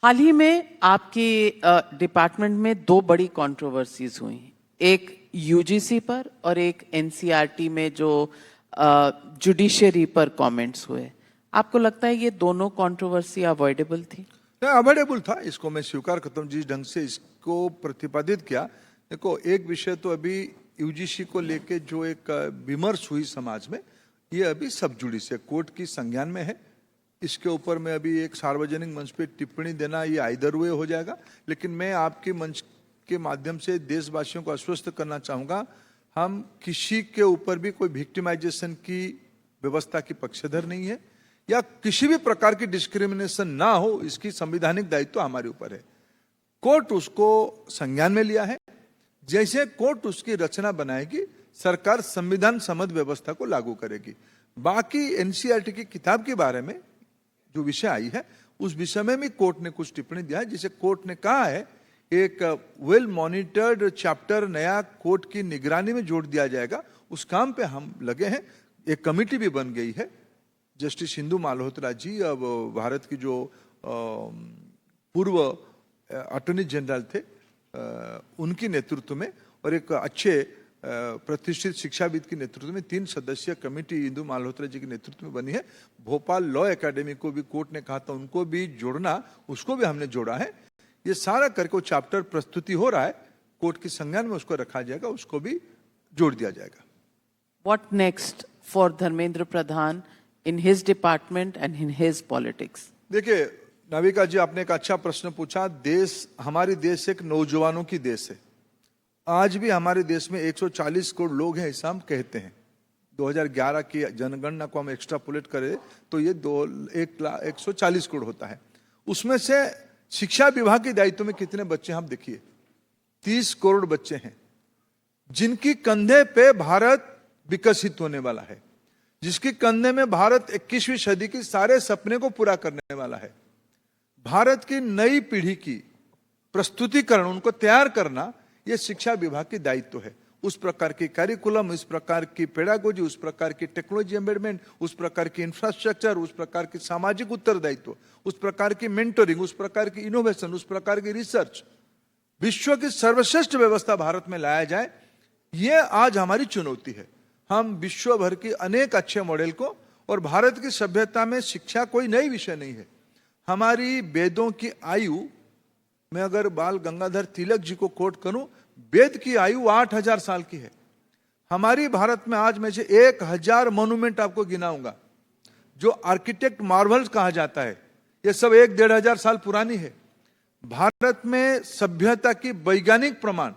हाल ही में आपके डिपार्टमेंट में दो बड़ी कंट्रोवर्सीज हुई, एक यूजीसी पर और एक एनसीईआरटी में जो जुडिशरी पर कमेंट्स हुए। आपको लगता है ये दोनों कंट्रोवर्सी अवॉइडेबल थी? अवॉइडेबल था, इसको मैं स्वीकार करता हूँ। जिस ढंग से इसको प्रतिपादित किया, देखो एक विषय तो अभी यूजीसी को लेके जो एक विमर्श हुई समाज में, ये अभी सब जुडिस है, कोर्ट की संज्ञान में है। इसके ऊपर मैं अभी एक सार्वजनिक मंच पे टिप्पणी देना ये आइदर वे हो जाएगा। लेकिन मैं आपके मंच के माध्यम से देशवासियों को आश्वस्त करना चाहूँगा, हम किसी के ऊपर भी कोई विक्टिमाइजेशन की व्यवस्था की पक्षधर नहीं है, या किसी भी प्रकार की डिस्क्रिमिनेशन ना हो, इसकी संवैधानिक दायित्व हमारे ऊपर है। कोर्ट उसको संज्ञान में लिया है। जैसे कोर्ट उसकी रचना बनाएगी, सरकार संविधान सम्मत व्यवस्था को लागू करेगी। बाकी एनसीईआरटी की किताब के बारे में जो विषय आई है, उस विषय में भी कोर्ट ने कुछ टिप्पणी दिया है। जिसे कोर्ट ने कहा है, एक वेल मॉनिटर्ड चैप्टर नया कोर्ट की निगरानी में जोड़ दिया जाएगा। उस काम पे हम लगे हैं। एक कमिटी भी बन गई है। जस्टिस इंदु मल्होत्रा जी, अब भारत की जो पूर्व अटॉर्नी जनरल थे, उनकी नेतृत्व में, और एक अच्छे प्रतिष्ठित शिक्षाविद की नेतृत्व में 3 सदस्यीय कमेटी इंदु मल्होत्रा जी के नेतृत्व में बनी है। भोपाल लॉ एकेडमी को भी कोर्ट ने कहा था उनको भी जोड़ना, उसको भी हमने जोड़ा है। ये सारा करके चैप्टर प्रस्तुति हो रहा है, कोर्ट की संज्ञान में उसको रखा जाएगा, उसको भी जोड़ दिया जाएगा। What next for Dharmendra Pradhan in his department and in his politics? देखिए नाविका जी, आपने एक अच्छा प्रश्न पूछा। हमारी देश एक नौजवानों की देश है। आज भी हमारे देश में 140 करोड़ लोग हैं, ऐसा हम कहते हैं। 2011 की जनगणना को हम एक्स्ट्रापोलेट करें तो ये 140 करोड़ होता है। उसमें से शिक्षा विभाग के दायित्व में कितने बच्चे हैं आप देखिए, 30 करोड़ बच्चे हैं, जिनकी कंधे पे भारत विकसित होने वाला है, जिसके कंधे में भारत 21वीं सदी की सारे सपने को पूरा करने वाला है। भारत की नई पीढ़ी की प्रस्तुतिकरण, उनको तैयार करना, यह शिक्षा विभाग की दायित्व है। उस प्रकार की करिकुलम, उस प्रकार की पेडागोजी, उस प्रकार की टेक्नोलॉजी एम्बेडमेंट, उस प्रकार की इंफ्रास्ट्रक्चर, उस प्रकार की सामाजिक उत्तरदायित्व, उस प्रकार की मेंटरिंग, उस प्रकार की इनोवेशन, उस प्रकार की रिसर्च, विश्व की सर्वश्रेष्ठ व्यवस्था भारत में लाया जाए, यह आज हमारी चुनौती है। हम विश्व भर की अनेक अच्छे मॉडल को, और भारत की सभ्यता में शिक्षा कोई नई विषय नहीं है। हमारी वेदों की आयु, मैं अगर बाल गंगाधर तिलक जी को कोट करूं, वेद की आयु 8000 साल की है। हमारी भारत में आज मैं से 1000 मॉन्यूमेंट आपको गिनाऊंगा, जो आर्किटेक्ट मार्वल्स कहा जाता है। ये सब 1-1500 साल पुरानी है। भारत में सभ्यता की वैज्ञानिक प्रमाण